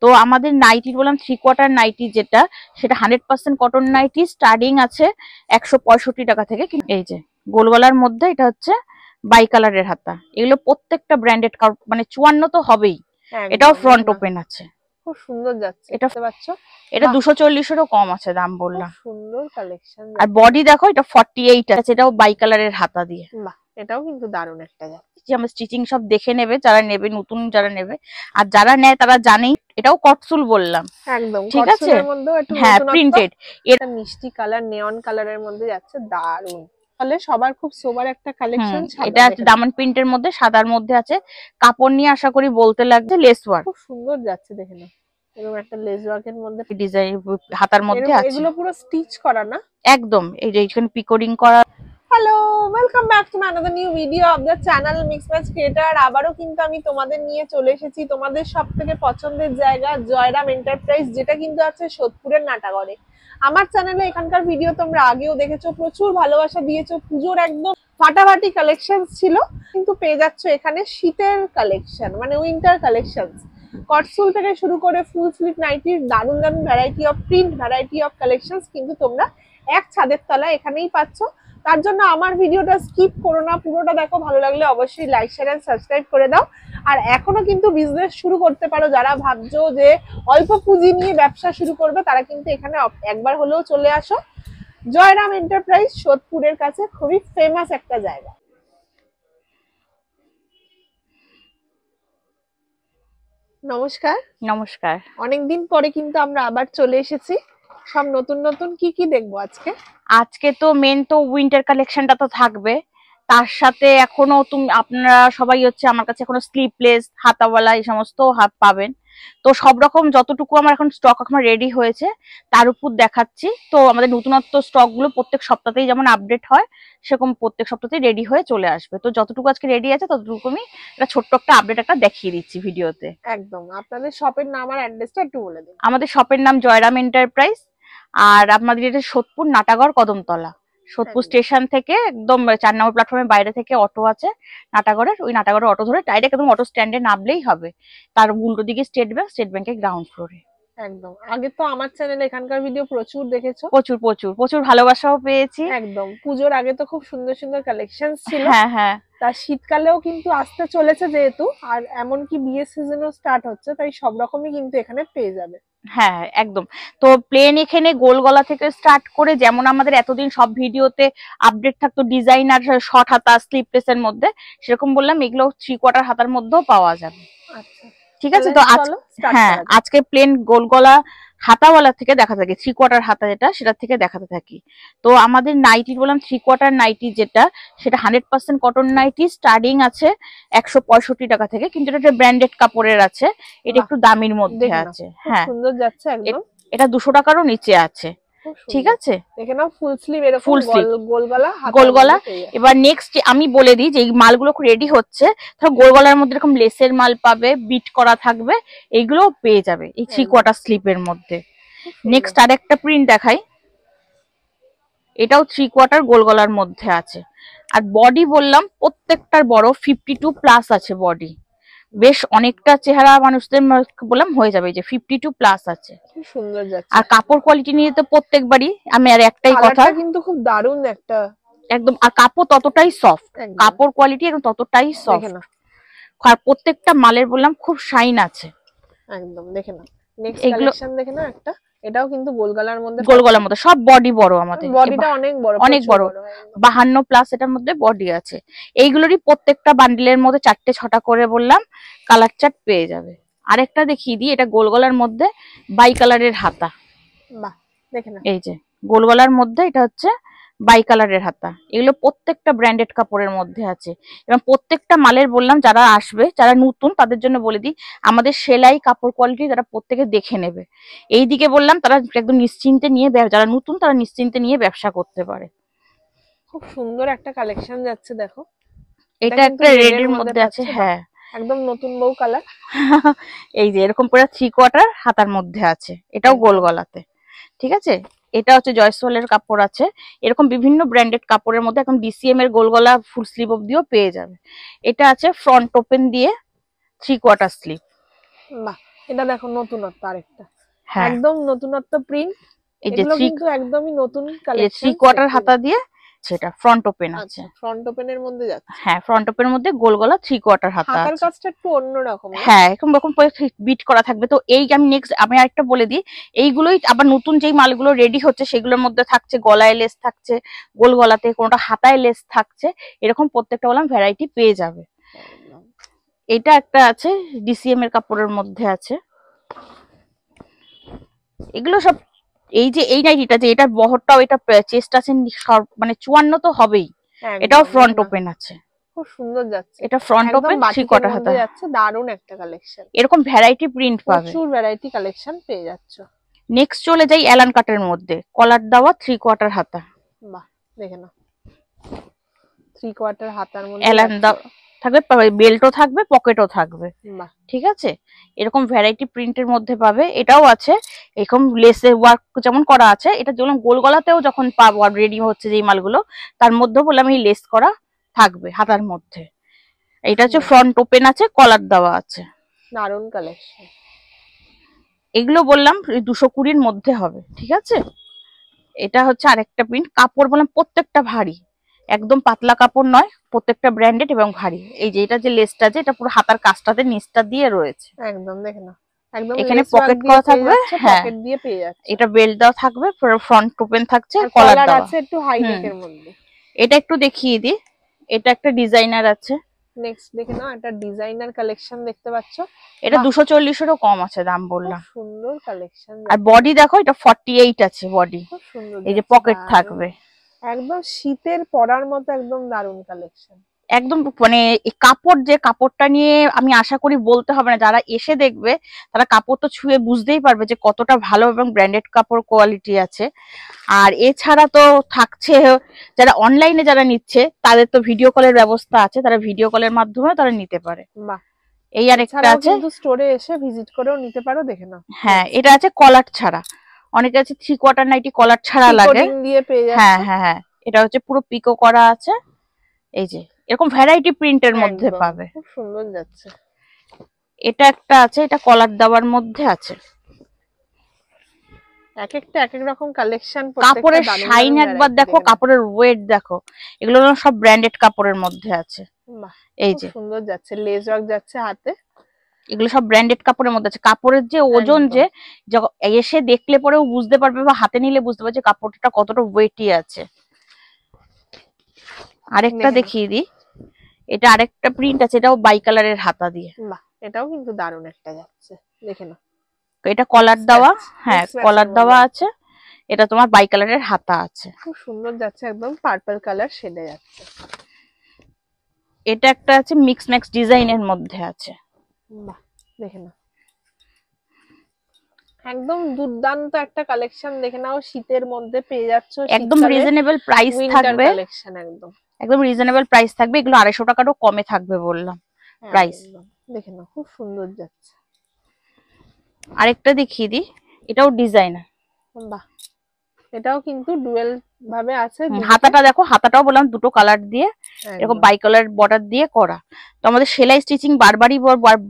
তো আমাদের নাইটির বললাম 3/4 নাইটি যেটা, সেটা 100% কটন নাইটি, স্টার্টিং আছে 165 টাকা থেকে। এই যে গোল গলার মধ্যে এটা হচ্ছে বাই কালারের হাতা, এগুলো প্রত্যেকটা ব্র্যান্ডেড, মানে 54 তো হবেই। এটাও ফ্রন্ট ওপেন আছে, খুব সুন্দর যাচ্ছে। এটা পাচ্ছ, এটা 240-এরও কম আছে দাম বললাম। সুন্দর কালেকশন। আর বডি দেখো, এটা 48 আছে, এটাও বাই কালারের হাতা দিয়ে। বাহ, এটাও কিন্তু দারুণ একটা যাচ্ছে। আমার স্টিচিং সব দেখে নেবে যারা নেবে, নতুন যারা নেবে, আর যারা নেয় তারা জানেই। এটাও কটসুল বললাম, একদম ঠিক আছে। হ্যাঁ, প্রিন্টেড, এটা মিষ্টি কালার, নেয়ন কালারের মধ্যে যাচ্ছে, দারুণ। তাহলে সবার খুব সোবার একটা কালেকশন। এটা দামান প্রিন্টের মধ্যে সাদার মধ্যে আছে। কাপড় নিয়ে আশা করি বলতে লাগছে লেস ওয়ার্ক, খুব সুন্দর যাচ্ছে, দেখে নাও। এরকম একটা লেস ওয়ার্কের মধ্যে ডিজাইন হাতার মধ্যে আছে, এগুলো পুরো স্টিচ করা না একদম। এই যে এখানে পিকোরিং করা। Hello, welcome back to another new video of the channel mix match creator. আবারও কিন্তু আমি তোমাদের নিয়ে চলে এসেছি তোমাদের সবথেকে পছন্দের জায়গা জয়রাম এন্টারপ্রাইজ, যেটা কিন্তু আছে সোদপুরের নাটাগড়ে। আমার চ্যানেলে এখানকার ভিডিও তোমরা আগেও দেখেছো, প্রচুর ভালোবাসা দিয়েছো। পুজোর একদম ফাটাফাটি কালেকশন ছিল, কিন্তু পেয়ে যাচ্ছ এখানে শীতের কালেকশন, মানে উইন্টার কালেকশন। কটসুল থেকে শুরু করে ফুল স্লিভ নাইটির দারুণ দারুণ variety of print, variety of collection কিন্তু তোমরা এক ছাদের তলায় এখানেই পাচ্ছ। তার জন্য আমার ভিডিওটা স্কিপ করো না, পুরোটা দেখো। ভালো লাগলে অবশ্যই লাইক শেয়ার এন্ড সাবস্ক্রাইব করে দাও। আর এখনো কিন্তু বিজনেস শুরু করতে পারো, যারা ভাবছো যে অল্প পুঁজি নিয়ে ব্যবসা শুরু করবে, তারা কিন্তু এখানে একবার হলেও চলে আসো। জয়রাম এন্টারপ্রাইজ সোদপুরের কাছে খুবই ফেমাস একটা জায়গা। নমস্কার। নমস্কার। অনেকদিন পরে কিন্তু আমরা আবার চলে এসেছি। সব নতুন নতুন কি কি দেখবো আজকে? আজকে তো মেন তো উইন্টার কালেকশনটা তো থাকবে, তার সাথে এখনো আপনারা সবাই হচ্ছে আমার কাছে এখনো স্লিভলেস হাতাওয়ালা এই সমস্ত পাবেন। তো সব রকম যতটুকু আমার এখন স্টক এখন রেডি হয়েছে তার উপর দেখাচ্ছি। তো আমাদের নতুনত্ব স্টক গুলো প্রত্যেক সপ্তাহেই যেমন আপডেট হয়, সেরকম প্রত্যেক সপ্তাহেই রেডি হয়ে চলে আসবে। তো যতটুকু আজকে রেডি আছে ততটুকু আমি একটা ছোট্ট একটা আপডেট একটা দেখিয়ে দিচ্ছি ভিডিওতে। একদম। আপনাদের শপের নাম আর অ্যাড্রেসটা একটু বলে দিন। আমাদের শপের নাম জয়রাম এন্টারপ্রাইজ, আর আপনাদের এটা সোদপুর নাটাগড় কদমতলা। সোদপুর স্টেশন থেকে একদম 4 নম্বর প্ল্যাটফর্মের বাইরে থেকে অটো আছে নাটাগড়ের, ওই নাটাগড়ের অটো ধরে ডাইরেক্ট একদম অটো স্ট্যান্ডে নামলেই হবে। তার উল্টো দিকে স্টেট ব্যাংকের গ্রাউন্ড ফ্লোরে। একদম। আগে তো আমার চ্যানেলে এখানকার ভিডিও প্রচুর দেখেছো, প্রচুর প্রচুর প্রচুর ভালোবাসাও পেয়েছি। একদম। পুজোর আগে তো খুব সুন্দর সুন্দর কালেকশন ছিল। হ্যাঁ হ্যাঁ, তা শীতকালেও কিন্তু আসতে চলেছে যেহেতু, আর এমনকি বিয়ের সিজনও স্টার্ট হচ্ছে, তাই সব রকমই কিন্তু এখানে পেয়ে যাবে। হ্যাঁ একদম। তো প্লেন এখানে গোল গলা থেকে স্টার্ট করে, যেমন আমাদের এতদিন সব ভিডিওতে আপডেট থাকতো ডিজাইনার শর্ট হাতা স্লিভলেস এর মধ্যে, সেরকম বললাম এগুলো 3/4 হাতার মধ্যেও পাওয়া যাবে। আচ্ছা, ঠিক আছে। তো হ্যাঁ, আজকে প্লেন গোল গলা হাতাওয়ালা থেকে দেখা থাকে, 3/4 হাতা যেটা সেটা থেকে দেখাতে থাকি। তো আমাদের নাইটির বললাম 3/4 নাইটি যেটা, সেটা 100% কটন নাইটি, স্টার্টিং আছে 165 টাকা থেকে, কিন্তু এটা ব্র্যান্ডেড কাপড়ের আছে, এটা একটু দামির মধ্যে আছে। হ্যাঁ, সুন্দর যাচ্ছে একদম। এটা 200 টাকারও নিচে আছে, ঠিক আছে। দেখে নাও, ফুল স্লিভ, এরকম গোল গলা। এবার নেক্সট আমি বলে দিই যে এই মালগুলো রেডি হচ্ছে, ধরো গোল গলার মধ্যে এরকম লেসের মাল পাবে, বিট করা থাকবে, এইগুলো পেয়ে যাবে এই 3/4 স্লিপের মধ্যে। নেক্সট আরেকটা প্রিন্ট দেখাই, এটাও 3/4 গোল গলার মধ্যে আছে। আর বডি বললাম প্রত্যেকটার বড় 52+ আছে বডি, বেশ অনেকটা চেহারা মানুষদের বললাম হয়ে যাবে, যে 52+ আছে। সুন্দর যাচ্ছে। আর কাপড় কোয়ালিটি নিয়ে তো প্রত্যেকবারই আমি আর একটাই কথা, কিন্তু খুব দারুণ একটা একদম। আর কাপড় ততটাই সফট, কাপড় কোয়ালিটি একদম ততটাই সফট। আর প্রত্যেকটা মালের বললাম খুব শাইন আছে একদম। দেখে না নেক্সট কালেকশন, দেখে না একটা, এটাও কিন্তু গোল গলার মধ্যে, সব বডি বড়, আমাদের বডিটা অনেক বড় 52+ এটার মধ্যে বডি আছে। এইগুলোরই প্রত্যেকটা বান্ডিলের মধ্যে 4টে-6টা করে বললাম কালার চার্ট পেয়ে যাবে। আরেকটা দেখিয়ে দিই, এটা গোল গলার মধ্যে বাই কালারের হাতা। বাহ, দেখে না, এই যে গোল গলার মধ্যে এটা হচ্ছে বাই কালারের হাতা, এগুলো প্রত্যেকটা ব্র্যান্ডেড কাপড়ের মধ্যে আছে। এবং প্রত্যেকটা মালের বললাম যারা আসবে, যারা নতুন তাদের জন্য বলে দিই, আমাদের সেলাই কাপড় কোয়ালিটি তারা প্রত্যেকে দেখে নেবে। এইদিকে বললাম তারা একদম নিশ্চিন্তে নিয়ে, যারা নতুন তারা নিশ্চিন্তে নিয়ে ব্যবসা করতে পারে। খুব সুন্দর একটা কালেকশন যাচ্ছে, দেখো এটা একটা রেডের মধ্যে আছে। হ্যাঁ, একদম নতুন বউ কালার। এই যে এরকম পুরো 3/4 হাতার মধ্যে আছে, এটাও গোল গলাতে, ঠিক আছে। এটা হচ্ছে জয়সওয়ালের কাপড় আছে, এরকম বিভিন্ন ব্র্যান্ডেড কাপড়ের মধ্যে এখন ডিসিএম এর গোল গলা ফুল স্লিভ অবধিও পেয়ে যাবে। এটা আছে ফ্রন্ট ওপেন দিয়ে 3/4 স্লিভ। বাহ, এটা দেখো নতুনত্ব আরেকটা, হ্যাঁ একদম নতুনত্ব প্রিন্ট। এই যে এগুলো কিন্তু একদমই নতুন কালেকশন। 3/4 হাতা দিয়ে সেটা ফ্রন্ট ওপেন আছে। আচ্ছা, ফ্রন্ট ওপেনের মধ্যে যাচ্ছে। হ্যাঁ ফ্রন্ট ওপেনের মধ্যে গোল গলা 3/4 হাতা হাতার আছে। কাজটা একটু অন্যরকম না? হ্যাঁ এরকম রকম বিট করা থাকবে। তো এই আমি নেক্সট আমি আরেকটা বলে দিই, এইগুলোই আবার নতুন যেই মালগুলো রেডি হচ্ছে সেগুলোর মধ্যে থাকছে গলায় লেস থাকছে, গোল গলাতে কোনোটা হাতায় লেস থাকছে, এরকম প্রত্যেকটা বললাম ভ্যারাইটি পেয়ে যাবে। এটা একটা আছে ডিসিএম এর কাপড়ের মধ্যে আছে। এগুলো সব এই যে এই নাইটিটা যে এটা বহরটাও এটা চেস্ট আছে মানে 54 তো হবেই। এটাও ফ্রন্ট ওপেন আছে, খুব সুন্দর যাচ্ছে। এটা ফ্রন্ট ওপেন 3/4 হাতা যাচ্ছে, দারুন একটা কালেকশন। এরকম ভ্যারাইটি প্রিন্ট পাবে, প্রচুর ভ্যারাইটি কালেকশন পেয়ে যাচ্ছে। নেক্সট চলে যাই অ্যালান কাটের মধ্যে, কলার দেওয়া 3/4 হাতা। বাহ দেখে নাও, 3/4 হাতার মধ্যে অ্যালান থাকবে, বেল্টও থাকবে, পকেটও থাকবে। বাহ ঠিক আছে, এরকম ভ্যারাইটি প্রিন্টের মধ্যে পাবে। এটাও আছে এরকম লেসের ওয়ার্ক যেমন করা আছে, এটা যেমন গোল গলাতেও যখন পাবো রেডি হচ্ছে যেই মালগুলো তার মধ্যে বললাম এই লেস করা থাকবে হাতার মধ্যে। এটা হচ্ছে ফ্রন্ট ওপেন আছে, কলার দেওয়া আছে, দারুন কালেকশন। এগুলো বললাম 220-র মধ্যে হবে। ঠিক আছে, এটা হচ্ছে আরেকটা প্রিন্ট। কাপড় বললাম প্রত্যেকটা ভারী, একদম পাতলা কাপড় নয়, প্রত্যেকটা ব্র্যান্ডেড এবং ভারী। এই যে এটা যে লেসটা আছে এটা পুরো হাতার কাজটাতে নিচটা দিয়ে রয়েছে, একদম দেখে নাও, একদম এখানে পকেট করা থাকবে। হ্যাঁ পকেট দিয়ে পেয়ে যাচ্ছে। এটা বেল্ট দেওয়া থাকবে, ফ্রন্ট ওপেন থাকছে, কলার দেওয়া আছে একটু হাই নেকের মধ্যে। এটা একটু দেখিয়ে দিই, এটা একটা ডিজাইনার আছে। নেক্সট দেখে নাও, একটা ডিজাইনার কালেকশন দেখতে পাচ্ছ। এটা 240-এরও কম আছে দাম বললাম। সুন্দর কালেকশন। আর বডি দেখো এটা 48 আছে বডি, খুব সুন্দর। এই যে পকেট থাকবে, একদম শীতের পরার মতো একদম দারুন কালেকশন। একদম মানে কাপড়, যে কাপড়টা নিয়ে আমি আশা করি বলতে হবে না, যারা এসে দেখবে তারা কাপড় তো ছুঁয়ে বুঝতেই পারবে যে কতটা ভালো এবং ব্র্যান্ডেড কাপড় কোয়ালিটি আছে। আর এছাড়া তো থাকছে যারা অনলাইনে যারা নিচ্ছে তাদের তো ভিডিও কলের ব্যবস্থা আছে, তারা ভিডিও কলের মাধ্যমে তারা নিতে পারে। বাহ, এই আরেকটা আছে, কিন্তু স্টোরে এসে ভিজিট করেও নিতে পারো, দেখে নাও। হ্যাঁ এটা আছে কলার ছাড়া, অনেকে আছে 3/4 নাইটি কলার ছাড়া লাগে। হ্যাঁ হ্যাঁ হ্যাঁ, এটা হচ্ছে পুরো পিকো করা আছে। এই যে এরকম ভ্যারাইটি প্রিন্টের মধ্যে পাবে, খুব সুন্দর যাচ্ছে। এটা একটা আছে, এটা কলার দেওয়ার মধ্যে আছে। এক একটা এক এক রকম কালেকশন। কাপড়ের শাইন একবার দেখো, কাপড়ের ওয়েট দেখো, এগুলো সব ব্র্যান্ডেড কাপড়ের মধ্যে আছে। এই যে সুন্দর যাচ্ছে, লেস ওয়ার্ক যাচ্ছে হাতে, এগুলো সব ব্র্যান্ডেড কাপড়ের মধ্যে আছে। কাপড়ের যে ওজন, যে এসে দেখলে পরেও বুঝতে পারবে বা হাতে নিলে বুঝতে পারবে যে কাপড়টা কতটা ওয়েটি আছে। আরেকটা দেখিয়ে দিই, এটা আরেকটা প্রিন্ট আছে, এটাও বাই কালারের হাতা দিয়ে। বাহ, এটাও কিন্তু দারুণ একটা যাচ্ছে, দেখে নাও। এটা কলার দেওয়া, হ্যাঁ কলার দেওয়া আছে, এটা তোমার বাই কালারের হাতা আছে। খুব সুন্দর যাচ্ছে, একদম পার্পল কালার শেডে যাচ্ছে। এটা একটা আছে মিক্স ম্যাক্স ডিজাইনের মধ্যে আছে। বাহ দেখে নাও, একদম দুর্দান্ত একটা কালেকশন, দেখে নাও। শীতের মধ্যে পেয়ে যাচ্ছ, একদম রিজনেবল প্রাইস থাকবে, একদম রিজনেবল প্রাইস থাকবে। এগুলো 250 টাকারও কমে থাকবে বললাম প্রাইস। দেখে নাও, খুব সুন্দর যাচ্ছে। আরেকটা দেখিয়ে দিই, এটাও ডিজাইনার। বাহ, এটাও কিন্তু ডুয়েল ভাবে আছে। হাতাটা দেখো, হাতাটাও বললাম দুটো কালার দিয়ে, এরকম বাই কালার বর্ডার দিয়ে করা। তো আমাদের সেলাই স্টিচিং বারবারই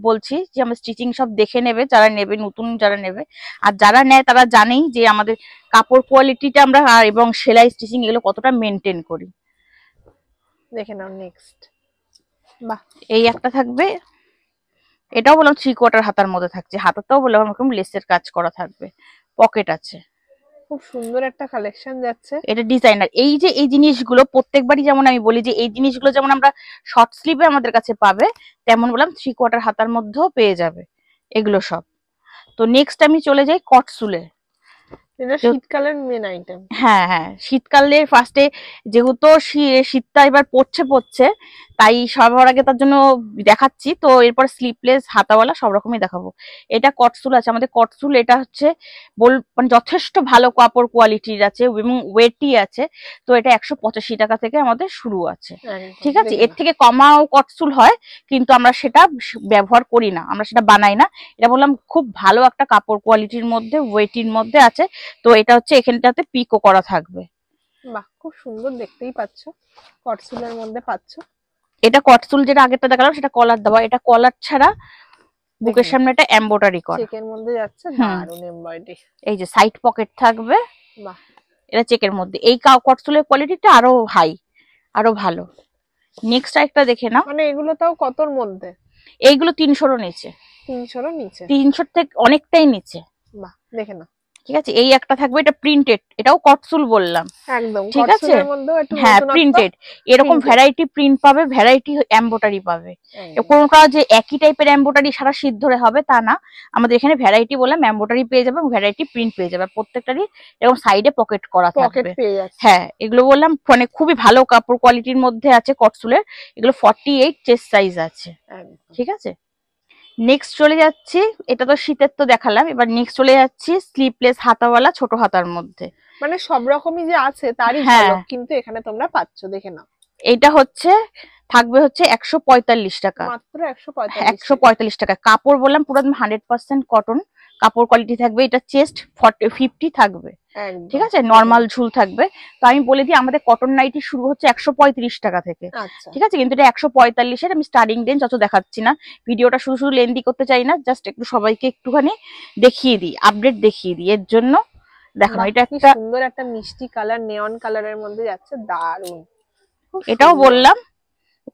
বলছি যে আমরা স্টিচিং সব দেখে নেবে যারা নেবে, নতুন যারা নেবে। আর যারা নেয় তারা জানেই যে আমাদের কাপড় কোয়ালিটিটা আমরা এবং সেলাই স্টিচিং এগুলো কতটা মেনটেন করি। দেখে নাও নেক্সট। বাহ, এই একটা থাকবে, এটাও বললাম 3/4 হাতার মধ্যে থাকছে, হাতাটাও বললাম এরকম লেসের কাজ করা থাকবে, পকেট আছে। খুব সুন্দর একটা কালেকশন যাচ্ছে। এটা ডিজাইনার। এই যে এই জিনিসগুলো প্রত্যেকবারই যেমন আমি বলি যে এই জিনিসগুলো যেমন আমরা শর্ট স্লিভে আমাদের কাছে পাবে, তেমন বললাম 3/4 হাতার মধ্যেও পেয়ে যাবে এগুলো সব। তো নেক্সট আমি চলে যাই কটসুলে। এটা শীতকালের মেন আইটেম। হ্যাঁ হ্যাঁ, শীতকালে ফার্স্টে যেহেতু শীতটা এবার পড়ছে, তাই সবার আগে তার জন্য দেখাচ্ছি। তো এরপর স্লিপলেস হাতাওয়ালা সব রকমই দেখাবো। এটা কটসুল আছে আমাদের, কটসুল এটা হচ্ছে মানে যথেষ্ট ভালো কাপড় কোয়ালিটির আছে এবং ওয়েটই আছে। তো এটা 185 টাকা থেকে আমাদের শুরু আছে। ঠিক আছে, এর থেকে কমাও কটসুল হয়, কিন্তু আমরা সেটা ব্যবহার করি না, আমরা সেটা বানাই না। এটা বললাম খুব ভালো একটা কাপড় কোয়ালিটির মধ্যে, ওয়েটির মধ্যে আছে। তো এটা হচ্ছে এখানটাতে পিকো করা থাকবে। বাহ, খুব সুন্দর, দেখতেই পাচ্ছ কটসুলের মধ্যে পাচ্ছ। এটা কটসুল, যেটা আগেরটা দেখালাম সেটা কলার দেওয়া, এটা কলার ছাড়া বুকের সামনে এটা এমব্রয়ডারি করা, চেকের মধ্যে যাচ্ছে, দারুন এমব্রয়ডারি। এই যে সাইড পকেট থাকবে, বাহ, এটা চেকের মধ্যে। এই কটসুলের কোয়ালিটিটা আরো হাই, আরো ভালো। নেক্সট একটা দেখে নাও, মানে এগুলো তাও কতর মধ্যে? এইগুলো 300 নিচে, 300 নিচে, 300 থেকে অনেকটাই নিচে। বাহ, দেখে না, ঠিক আছে। এই একটা থাকবে, এটা প্রিন্টেড, এটাও কটসুল বললাম, একদম ঠিক আছে। কটসের মধ্যেও একটু হ্যাঁ নতুনত্ব, প্রিন্টেড, এরকম ভ্যারাইটি প্রিন্ট পাবে, ভ্যারাইটি এমব্রয়ডারি পাবে। কোনটা যে একই টাইপের এমব্রয়ডারি সারা শীত ধরে হবে তা না, আমাদের এখানে ভ্যারাইটি বললাম, এমব্রয়ডারি পেয়ে যাবে, ভ্যারাইটি প্রিন্ট পেয়ে যাবে, প্রত্যেকটারই এরকম সাইডে পকেট করা থাকবে। হ্যাঁ এগুলো বললাম মানে খুবই ভালো কাপড় কোয়ালিটির মধ্যে আছে কটসুলের, এগুলো 48 চেস্ট সাইজ আছে, ঠিক আছে। নেক্সট চলে যাচ্ছি, এটা তো শীতের তো দেখালাম, এবার নেক্সট চলে যাচ্ছি স্লিপলেস হাতাওয়ালা ছোট হাতার মধ্যে। মানে সব রকমই যে আছে তারই ঝলক কিন্তু এখানে তোমরা পাচ্ছ, দেখে নাও। এটা হচ্ছে থাকবে হচ্ছে 145 টাকা, মাত্র 145 টাকা। কাপড় বললাম পুরো 100% কটন কাপড় কোয়ালিটি থাকবে। এটা চেস্ট 50 থাকবে, ঠিক আছে, নরমাল ঝুল থাকবে। তো আমি বলে দিই আমাদের কটন নাইটি শুরু হচ্ছে 135 টাকা থেকে, ঠিক আছে, কিন্তু এটা 145-এর আমি স্টার্টিং রেঞ্জ অত দেখাচ্ছি না, ভিডিওটা শুধু শুধু লেন্দি করতে চাই না, জাস্ট একটু সবাইকে একটুখানি দেখিয়ে দিই, আপডেট দেখিয়ে দিই, এর জন্য দেখানো। এটা একটা সুন্দর একটা মিষ্টি কালার, নেয়ন কালারের মধ্যে যাচ্ছে, দারুন। এটাও বললাম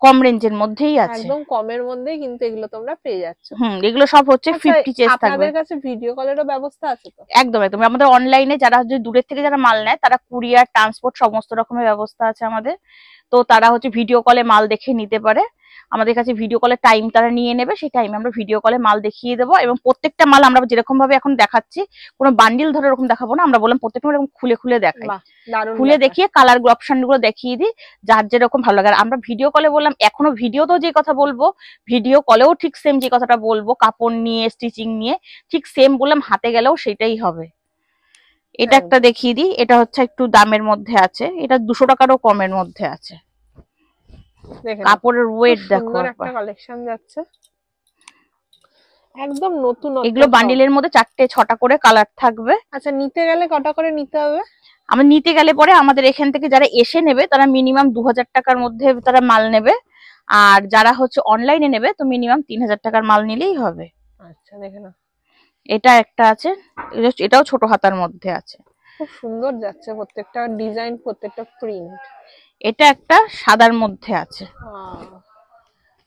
কম রেঞ্জের মধ্যেই আছে, একদম কমের মধ্যেই কিন্তু এগুলো তোমরা পেয়ে যাচ্ছ। এগুলো সব হচ্ছে 50 চেস্ট থাকবে। আপনাদের কাছে ভিডিও কলেরও ব্যবস্থা আছে তো? একদম একদম, আমাদের অনলাইনে যারা দূরের থেকে যারা মাল নেয় তারা কুরিয়ার, ট্রান্সপোর্ট সমস্ত রকমের ব্যবস্থা আছে আমাদের। তো তারা হচ্ছে ভিডিও কলে মাল দেখে নিতে পারে, আমাদের কাছে ভিডিও কলের টাইম তারা নিয়ে নেবে, সেই টাইমে আমরা ভিডিও কলে মাল দেখিয়ে দেবো। এবং প্রত্যেকটা মাল আমরা যেরকম ভাবে এখন দেখাচ্ছি, কোনো বান্ডিল ধরে এরকম দেখাবো না, আমরা বললাম প্রত্যেকটা এরকম খুলে খুলে দেখাই, খুলে দেখিয়ে কালার অপশন গুলো দেখিয়ে দিই, যার যেরকম ভালো লাগে। আর আমরা ভিডিও কলে বললাম, এখনো ভিডিওতেও যে কথা বলবো, ভিডিও কলেও ঠিক সেম যে কথাটা বলবো, কাপড় নিয়ে স্টিচিং নিয়ে ঠিক সেম বললাম, হাতে গেলেও সেটাই হবে। এটা একটা দেখিয়ে দিই, এটা হচ্ছে একটু দামের মধ্যে আছে, এটা 200 টাকারও কমের মধ্যে আছে। কাপড়ের ওয়েট দেখো, একটা কালেকশন যাচ্ছে একদম নতুন। এগুলো বান্ডিলের মধ্যে 4-6টা করে কালার থাকবে। আচ্ছা, নিতে গেলে কটা করে নিতে হবে? আমরা নিতে গেলে পরে আমাদের এখান থেকে যারা এসে নেবে তারা মিনিমাম 2000 টাকার মধ্যে তারা মাল নেবে, আর যারা হচ্ছে অনলাইনে নেবে তো মিনিমাম 3000 টাকার মাল নিলেই হবে। আচ্ছা, দেখে না, এটা একটা আছে, এটাও ছোট হাতার মধ্যে আছে, খুব সুন্দর যাচ্ছে, প্রত্যেকটা ডিজাইন, প্রত্যেকটা প্রিন্ট। এটা একটা সাদার মধ্যে আছে,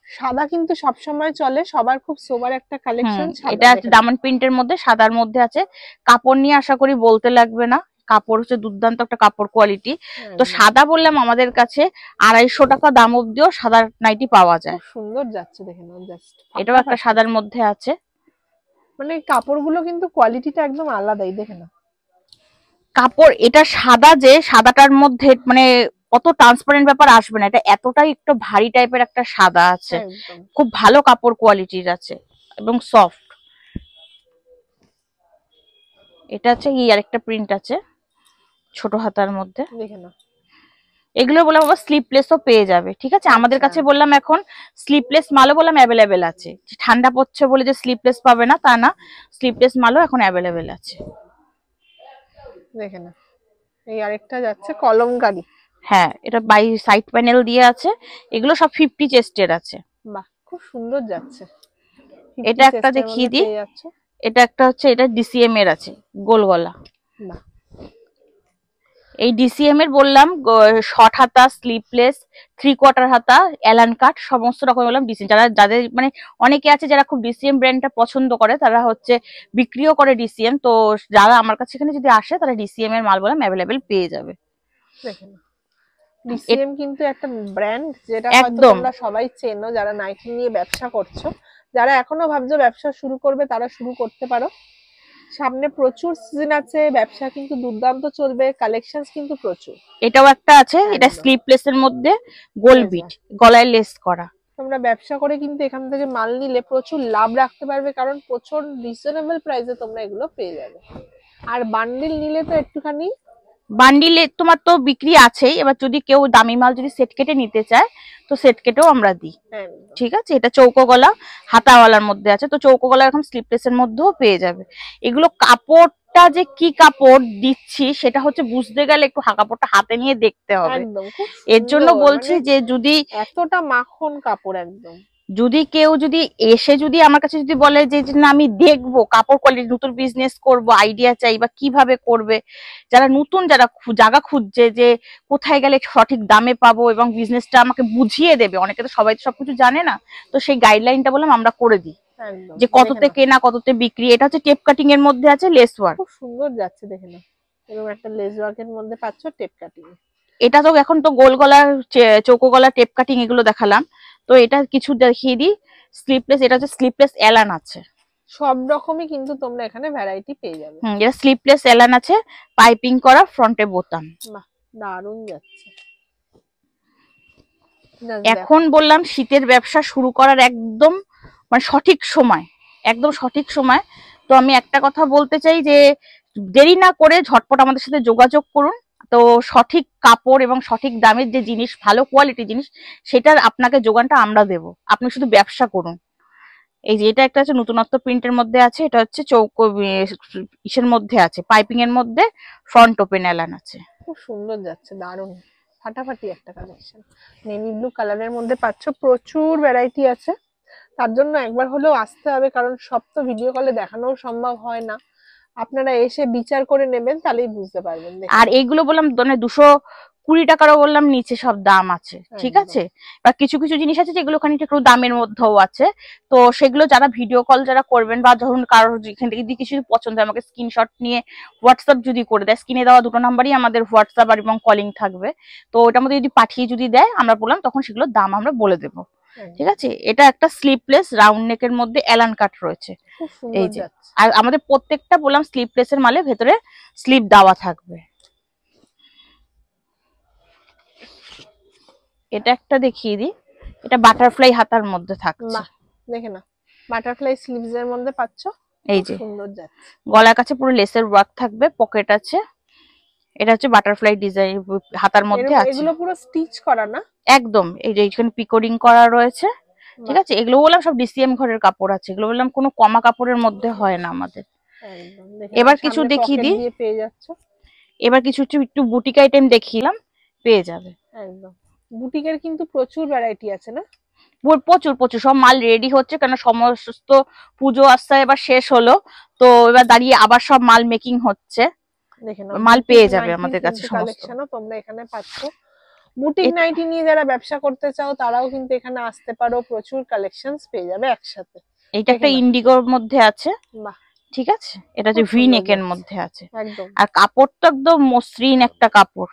সাদা কিন্তু সব সময় চলে, সবার খুব সোবার একটা কালেকশন। এটা আছে দামান প্রিন্টের মধ্যে, সাদার মধ্যে আছে। কাপড় নিয়ে আশা করি বলতে লাগবে না, কাপড় হচ্ছে দুর্দান্ত একটা কাপড় কোয়ালিটি। তো সাদা বললাম আমাদের কাছে 250 টাকা দাম অব্দিও সাদা নাইটি পাওয়া যায়, সুন্দর যাচ্ছে, দেখে নাও জাস্ট। এটাও একটা সাদার মধ্যে আছে, মানে কাপড়গুলো কিন্তু কোয়ালিটিটা একদম আলাদাই, দেখে নাও কাপড়। এটা সাদা, যে সাদাটার মধ্যে মানে অত ট্রান্সপারেন্ট ব্যাপার আসবে না, এটা এতটাই একটু ভারী টাইপের একটা সাদা আছে, খুব ভালো কাপড় কোয়ালিটির আছে এবং সফট। এটা আছে কি আরেকটা প্রিন্ট আছে ছোট হাতার মধ্যে, দেখে নাও। এগুলো বললাম আবার স্লিপলেসও পেয়ে যাবে, ঠিক আছে। আমাদের কাছে বললাম এখন স্লিপলেস মালও বললাম অ্যাভেলেবেল আছে, ঠান্ডা পড়ছে বলে যে স্লিপলেস পাবে না তা না, স্লিপলেস মালও এখন অ্যাভেলেবেল আছে। দেখে না, এই আরেকটা যাচ্ছে কলমকারী। হ্যাঁ, এটা বাই সাইড প্যানেল দিয়ে আছে, এগুলো সব 50 চেস্টের আছে। বাহ, খুব সুন্দর যাচ্ছে। এটা একটা দেখিয়ে দিই, এটা একটা হচ্ছে, এটা ডিসিএম এর আছে গোল গলা। বাহ, এই ডিসিএম এর বললাম শর্ট হাতা, স্লিপলেস, 3/4 হাতা, অ্যালান কাট সমস্ত রকম বললাম ডিসিএম। যাদের মানে অনেকে আছে যারা খুব ডিসিএম ব্র্যান্ডটা পছন্দ করে, তারা হচ্ছে বিক্রিও করে ডিসিএম। তো যারা আমার কাছে এখানে যদি আসে তারা ডিসিএম এর মাল বললাম অ্যাভেলেবেল পেয়ে যাবে। ডিসিএম কিন্তু একটা ব্র্যান্ড যেটা হয়তো তোমরা সবাই চেনো, যারা নাইটি নিয়ে ব্যবসা করছো, যারা এখনো ভাবছো ব্যবসা শুরু করবে তারা শুরু করতে পারো। সামনে প্রচুর সিজন আছে, ব্যবসা কিন্তু দুর্দান্ত চলবে, কালেকশনস কিন্তু প্রচুর। এটাও একটা আছে, এটা স্লিপলেস এর মধ্যে গোল বিট, গলায় লেস করা। তোমরা ব্যবসা করে কিন্তু এখান থেকে মাল নিলে প্রচুর লাভ রাখতে পারবে, কারণ প্রচুর রিজনেবল প্রাইসে তোমরা এগুলো পেয়ে যাবে। আর বান্ডিল নিলে তো একটুখানি, বান্ডিলে তোমার তো বিক্রি আছেই, এবার যদি কেউ দামি মাল যদি সেট কেটে নিতে চায় তো সেট কেটেও আমরা দিই, ঠিক আছে। এটা চৌকো গলা হাতাওয়ালার মধ্যে আছে, তো চৌকো গলা এরকম স্লিপলেস এর মধ্যেও পেয়ে যাবে। এগুলো কাপড়টা যে কি কাপড় দিচ্ছি সেটা হচ্ছে বুঝতে গেলে একটু কাপড়টা হাতে নিয়ে দেখতে হবে, এর জন্য বলছি যে যদি এতটা মাখন কাপড় একদম যদি কেউ যদি এসে যদি আমার কাছে যদি বলে যে না আমি দেখবো কাপড় কোয়ালিটি, নতুন বিজনেস করব, আইডিয়া চাই বা কিভাবে করবে, যারা নতুন যারা জায়গা খুঁজছে যে কোথায় গেলে সঠিক দামে পাবো এবং বিজনেসটা আমাকে বুঝিয়ে দেবে, অনেকে তো সবাই তো সবকিছু জানে না, তো সেই গাইডলাইনটা বললাম আমরা করে দিই যে কততে কেনা কততে বিক্রি। এটা হচ্ছে টেপ কাটিং এর মধ্যে আছে লেস ওয়ার্ক, খুব সুন্দর যাচ্ছে দেখে না, এরকম একটা লেস ওয়ার্কের মধ্যে পাচ্ছ টেপ কাটিং। এটা তো এখন তো গোল গলা চৌকো গলা টেপ কাটিং এগুলো দেখালাম, তো এটা কিছু দেখিয়ে দিই স্লিপলেস। এটা হচ্ছে স্লিপলেস এলান আছে, সব রকমই কিন্তু তোমরা এখানে ভ্যারাইটি পেয়ে যাবে। এটা স্লিপলেস এলান আছে, পাইপিং করা, ফ্রন্টে বোতাম। বাহ দারুণ যাচ্ছে। এখন বললাম শীতের ব্যবসা শুরু করার একদম মানে সঠিক সময়, একদম সঠিক সময়। তো আমি একটা কথা বলতে চাই যে দেরি না করে ঝটপট আমাদের সাথে যোগাযোগ করুন। তো সঠিক কাপড় এবং সঠিক দামের যে জিনিস, ভালো কোয়ালিটির জিনিস, সেটার আপনাকে যোগানটা আমরা দেব, আপনি শুধু ব্যবসা করুন। এই যে এটা একটা হচ্ছে নতুনত্ব প্রিন্টের মধ্যে আছে, এটা হচ্ছে চৌকো ইসের মধ্যে আছে, পাইপিং এর মধ্যে ফ্রন্ট ওপেন এলান আছে। খুব সুন্দর যাচ্ছে, দারুণ ফাটাফাটি একটা কালেকশন। নেভি ব্লু কালারের মধ্যে পাচ্ছ, প্রচুর ভ্যারাইটি আছে, তার জন্য একবার হলেও আসতে হবে, কারণ সব তো ভিডিও কলে দেখানো সম্ভব হয় না, আপনারা এসে বিচার করে নেবেন তাহলেই বুঝতে পারবেন। আর এইগুলো বললাম মানে 220 টাকারও বললাম নিচে সব দাম আছে, ঠিক আছে। বা কিছু কিছু জিনিস আছে যেগুলো খানিকটা একটু দামের মধ্যেও আছে, তো সেগুলো যারা ভিডিও কল যারা করবেন বা ধরুন কারোর এখান থেকে যদি কিছু পছন্দ হয় আমাকে স্ক্রিনশট নিয়ে হোয়াটসঅ্যাপ যদি করে দেয়, স্ক্রিনে দেওয়া দুটো নাম্বারই আমাদের হোয়াটসঅ্যাপ আর এবং কলিং থাকবে, তো ওটার মধ্যে যদি পাঠিয়ে যদি দেয় আমরা বললাম তখন সেগুলোর দাম আমরা বলে দেবো, ঠিক আছে। এটা একটা স্লিপলেস রাউন্ড নেকের মধ্যে এলান কাট রয়েছে, এই যে। আর আমাদের প্রত্যেকটা বললাম স্লিপলেস এর মালে ভেতরে স্লিপ দেওয়া থাকবে। এটা একটা দেখিয়ে দিই, এটা বাটারফ্লাই হাতার মধ্যে থাকছে, দেখে না, বাটারফ্লাই স্লিভস এর মধ্যে পাচ্ছ, এই যে সুন্দর যাচ্ছে। গলার কাছে পুরো লেসের ওয়ার্ক থাকবে, পকেট আছে, এটা হচ্ছে বাটারফ্লাই ডিজাইন হাতার মধ্যে আছে। এগুলো পুরো স্টিচ করা না একদম, এই যে এখানে পিকোডিং করা রয়েছে, ঠিক আছে। এগুলো বললাম সব ডিসিএম ঘরের কাপড় আছে, এগুলো বললাম কোনো কমা কাপড়ের মধ্যে হয় না আমাদের। এবার কিছু দেখিয়ে দিই, পেয়ে যাচ্ছ। এবার কিছু একটু বুটিক আইটেম দেখিলাম, পেয়ে যাবে। একদম বুটিকের কিন্তু প্রচুর ভ্যারাইটি আছে না, প্রচুর প্রচুর সব মাল রেডি হচ্ছে, কারণ সমস্ত পুজো আসতে এবার শেষ হলো, তো এবার দাঁড়িয়ে আবার সব মাল মেকিং হচ্ছে, মাল পেয়ে যাবে আমাদের কাছে সমস্ত। তোমরা এখানে পাচ্ছ বুটিক নাইটি নিয়ে যারা ব্যবসা করতে চাও তারাও কিন্তু এখানে আসতে পারো, প্রচুর কালেকশনস পেয়ে যাবে একসাথে। এটা একটা ইন্ডিগোর মধ্যে আছে, ঠিক আছে, এটা যে ভি নেকের মধ্যে আছে, আর কাপড়টা একদম মসৃণ একটা কাপড়,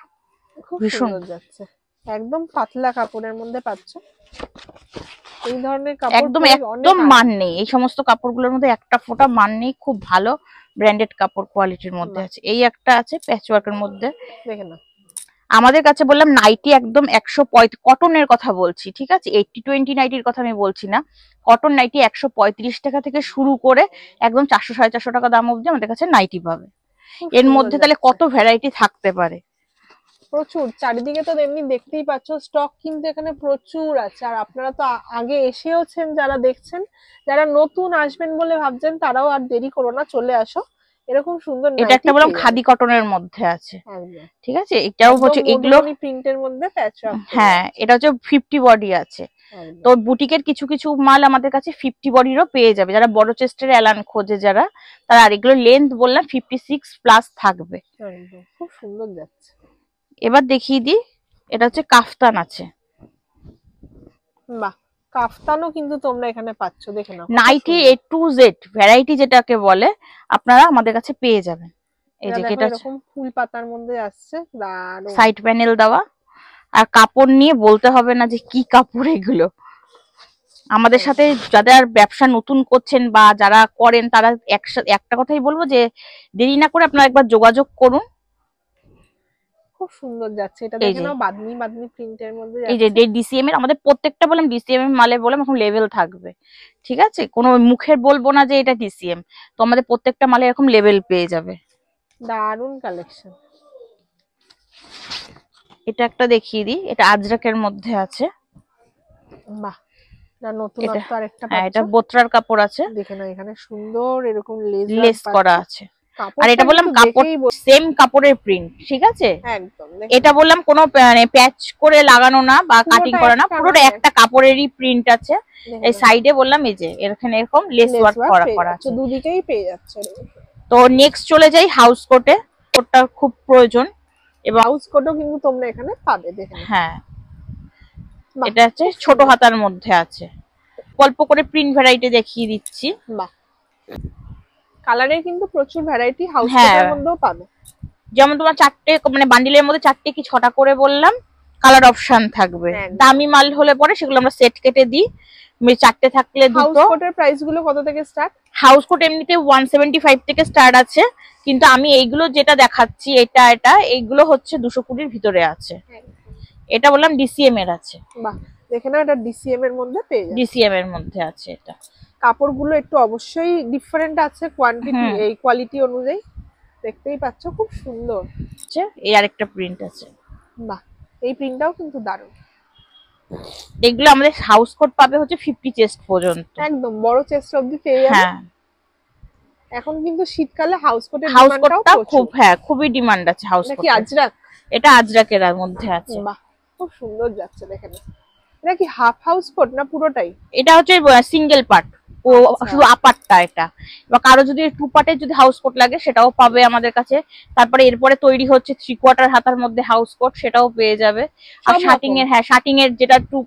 খুব সুন্দর যাচ্ছে, একদম পাতলা কাপড়ের মধ্যে পাচ্ছ। এই ধরনের কাপড় একদম একদম মান নেই, এই সমস্ত কাপড়গুলোর মধ্যে একটা ফোঁটা মান নেই, খুব ভালো ব্র্যান্ডেড কাপড় কোয়ালিটির মধ্যে আছে। এই একটা আছে প্যাচওয়ার্কের মধ্যে, দেখে না। আমাদের কাছে বললাম নাইটি একদম 135 কটনের কথা বলছি, ঠিক আছে, 80-20 নাইটির কথা আমি বলছি না, কটন নাইটি 135 টাকা থেকে শুরু করে একদম 400-450 টাকা দাম অবধি আমাদের কাছে নাইটি পাবে। এর মধ্যে তাহলে কত ভ্যারাইটি থাকতে পারে, প্রচুর। চারিদিকে তো এমনি দেখতেই পাচ্ছ স্টক কিন্তু এখানে প্রচুর আছে, আর আপনারা তো আগে এসেওছেন, যারা দেখছেন, যারা নতুন আসবেন বলে ভাবছেন তারাও আর দেরি করো না, চলে আসো। এরকম সুন্দর এটা একটা বললাম খাদি কটনের মধ্যে আছে, ঠিক আছে। এটাও হচ্ছে এগুলো প্রিন্টের মধ্যে প্যাচওয়ার্ক, হ্যাঁ এটা হচ্ছে 50 বডি আছে, তো বুটিকের কিছু কিছু মাল আমাদের কাছে 50 বডিরও পেয়ে যাবে, যারা বড় চেস্টের এলান খোঁজে যারা, তারা। আর এগুলো লেন্থ বললাম 56 প্লাস থাকবে, খুব সুন্দর যাচ্ছে। এবার দেখিয়ে দিই, এটা হচ্ছে কাফতান আছে, বাহ কাফতানও কিন্তু তোমরা এখানে পাচ্ছ, দেখে নাও। Nightie A to Z variety যেটাকে বলে আপনারা আমাদের কাছে পেয়ে যাবেন। এই যে এটা এরকম ফুল পাতার মধ্যে আসছে, দারুণ সাইড প্যানেল দেওয়া, আর কাপড় নিয়ে বলতে হবে না যে কি কাপড় এগুলো। আমাদের সাথে যারা ব্যবসা নতুন করছেন বা যারা করেন তারা একটা কথাই বলবো যে দেরি না করে আপনারা একবার যোগাযোগ করুন। খুব সুন্দর যাচ্ছে, এটা দেখে নাও, বাদনি বাদনি প্রিন্টের মধ্যে এই যে ডিসিএম এর আমাদের প্রত্যেকটা বললাম ডিসিএম এর মালে বললাম এখন লেভেল থাকবে, ঠিক আছে, কোনো মুখের বলবো না যে এটা ডিসিএম, তো আমাদের প্রত্যেকটা মালে এরকম লেভেল পেয়ে যাবে। দারুণ কালেকশন। এটা একটা দেখিয়ে দিই, এটা আজরাকের মধ্যে আছে, বাহ নতুনত্ব আরেকটা হ্যাঁ এটা বোত্রার কাপড় আছে, দেখে নাও, এখানে সুন্দর এরকম লেস করা আছে, আর এটা বললাম কাপড় সেম কাপড়ের প্রিন্ট, ঠিক আছে? একদম এটা বললাম কোনো মানে প্যাচ করে লাগানো না বা কাটিং করা না, পুরোটা একটা কাপড়েরই প্রিন্ট আছে। এই সাইডে বললাম এই যে এখানে এরকম লেস ওয়ার্ক করা আছে, দুদিকেই পেয়ে যাচ্ছে। তো নেক্সট চলে যাই হাউস কোটে। কোটটা খুব প্রয়োজন, এবং হাউস কোটও কিন্তু তোমরা এখানে পাবে, দেখুন। হ্যাঁ, এটা হচ্ছে ছোট হাতার মধ্যে আছে। অল্প করে প্রিন্ট ভ্যারাইটি দেখিয়ে দিচ্ছি। বাহ, কালারের কিন্তু প্রচুর ভ্যারাইটি হাউস কোটের মধ্যেও পাবে। যেমন তোমার 4টে মানে বান্ডিলের মধ্যে 4টে কি 6টা করে বললাম কালার অপশন থাকবে। দামি মাল হলে পরে সেগুলো আমরা সেট কেটে দিই, 4টে থাকলে দুটো। হাউস কোটের প্রাইস গুলো কত থেকে স্টার্ট? হাউস কোট এমনিতে 175 থেকে স্টার্ট আছে, কিন্তু আমি এইগুলো যেটা দেখাচ্ছি এটা এইগুলো হচ্ছে 220 এর ভিতরে আছে। এটা বললাম ডিসিএম এর আছে। বাহ, দেখে না, এটা ডিসিএম এর মধ্যে পেয়ে যাচ্ছে। ডিসিএম এর মধ্যে আছে এটা। কাপড়গুলো একটু অবশ্যই ডিফারেন্ট আছে কোয়ান্টিটি, এই কোয়ালিটি অনুযায়ী দেখতেই পাচ্ছ, খুব সুন্দর। এই আরেকটা প্রিন্ট আছে। বাহ, এই প্রিন্টটাও কিন্তু দারুণ। এগুলো আমাদের হাউস কোট পাবে হচ্ছে 50 চেস্ট পর্যন্ত, একদম বড় চেস্ট অবধি পেয়ে যাবে। হ্যাঁ, এখন কিন্তু শীতকালে হাউস কোটের ডিমান্ডটা খুব, হ্যাঁ খুবই ডিমান্ড আছে হাউস কোট। কি আজরাক? এটা আজরাকের মধ্যে আছে। বাহ, খুব সুন্দর যাচ্ছে দেখেন। এটা কি হাফ হাউস কোট না পুরোটাই? এটা হচ্ছে সিঙ্গেল পার্ট, ও শুধু আপারটা। এটা বা কারো যদি 2 পার্টের যদি হাউস কোট লাগে সেটাও পাবে আমাদের কাছে। তারপরে এরপরে তৈরি হচ্ছে 3/4 হাতার মধ্যে হাউস কোট, সেটাও পেয়ে যাবে। আর শার্টিং এর, হ্যাঁ শার্টিং এর যেটা 2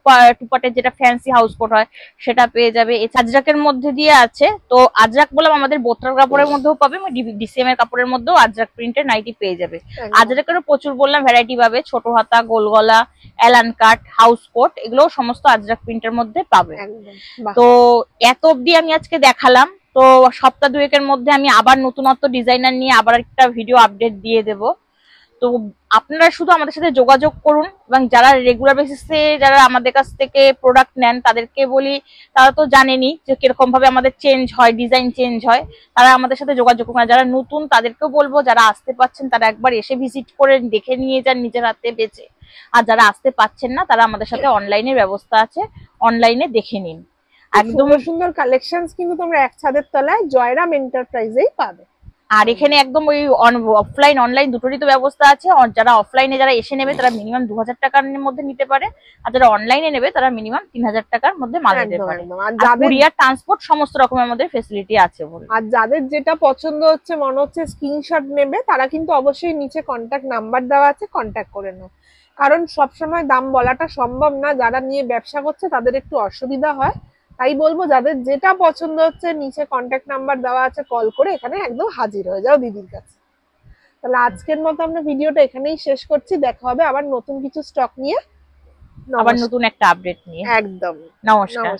পার্টের যেটা ফ্যান্সি হাউস কোট হয় সেটা পেয়ে যাবে। এই আজরাকের মধ্যে দিয়ে আছে, তো আজরাক বললাম আমাদের বোতরার কাপড়ের মধ্যেও পাবে, ডিসিএম এর কাপড়ের মধ্যেও আজরাক প্রিন্টের নাইটি পেয়ে যাবে। আজরাকেরও প্রচুর বললাম ভ্যারাইটি পাবে, ছোট হাতা, গোল গলা, এলান কাট, হাউস কোট, এগুলো সমস্ত আজরাক প্রিন্টের মধ্যে পাবে। তো এত অবধি আমি আজকে দেখালাম, তো সপ্তাহ দুয়েকের মধ্যে আমি আবার নতুনত্ব ডিজাইনার নিয়ে আবার একটা ভিডিও আপডেট দিয়ে দেব। তো আপনারা শুধু আমাদের সাথে যোগাযোগ করুন, এবং যারা রেগুলার বেসিসে যারা আমাদের কাছ থেকে প্রোডাক্ট নেন তাদেরকে বলি, তারা তো জানেনই যে কিরকম ভাবে আমাদের চেঞ্জ হয়, ডিজাইন চেঞ্জ হয়, তারা আমাদের সাথে যোগাযোগ করুন। যারা নতুন তাদেরকেও বলবো, যারা আসতে পাচ্ছেন তারা একবার এসে ভিজিট করে দেখে নিয়ে যান নিজের হাতে বেচে, আর যারা আসতে পাচ্ছেন না তারা আমাদের সাথে অনলাইনের ব্যবস্থা আছে, অনলাইনে দেখে নিন। একদম সুন্দর কালেকশনস কিন্তু তোমরা এক ছাদের তলায় জয়রাম এন্টারপ্রাইজেই পাবে। আর এখানে একদম ওই অফলাইন অনলাইন দুটোরই তো ব্যবস্থা আছে। যারা অফলাইনে যারা এসে নেবে তারা মিনিমাম 2000 টাকার মধ্যে নিতে পারে, আর যারা অনলাইনে নেবে তারা মিনিমাম 3000 টাকার মধ্যে মাল নিতে পারে। আর কুরিয়ার ট্রান্সপোর্ট সমস্ত রকমের আমাদের ফ্যাসিলিটি আছে বলে। আর যাদের যেটা পছন্দ হচ্ছে মনে হচ্ছে স্ক্রিনশট নেবে, তারা কিন্তু অবশ্যই নিচে কন্ট্যাক্ট নাম্বার দেওয়া আছে, কন্ট্যাক্ট করে নাও। কারণ সবসময় দাম বলাটা সম্ভব না, যারা নিয়ে ব্যবসা করছে তাদের একটু অসুবিধা হয়। তাই বলবো যাদের যেটা পছন্দ হচ্ছে নিচে কন্ট্যাক্ট নাম্বার দেওয়া আছে, কল করে এখানে একদম হাজির হয়ে যাও দিদির কাছে। তাহলে আজকের মতো আমরা ভিডিওটা এখানেই শেষ করছি, দেখা হবে আবার নতুন কিছু স্টক নিয়ে, আবার নতুন একটা আপডেট নিয়ে। একদম, নমস্কার।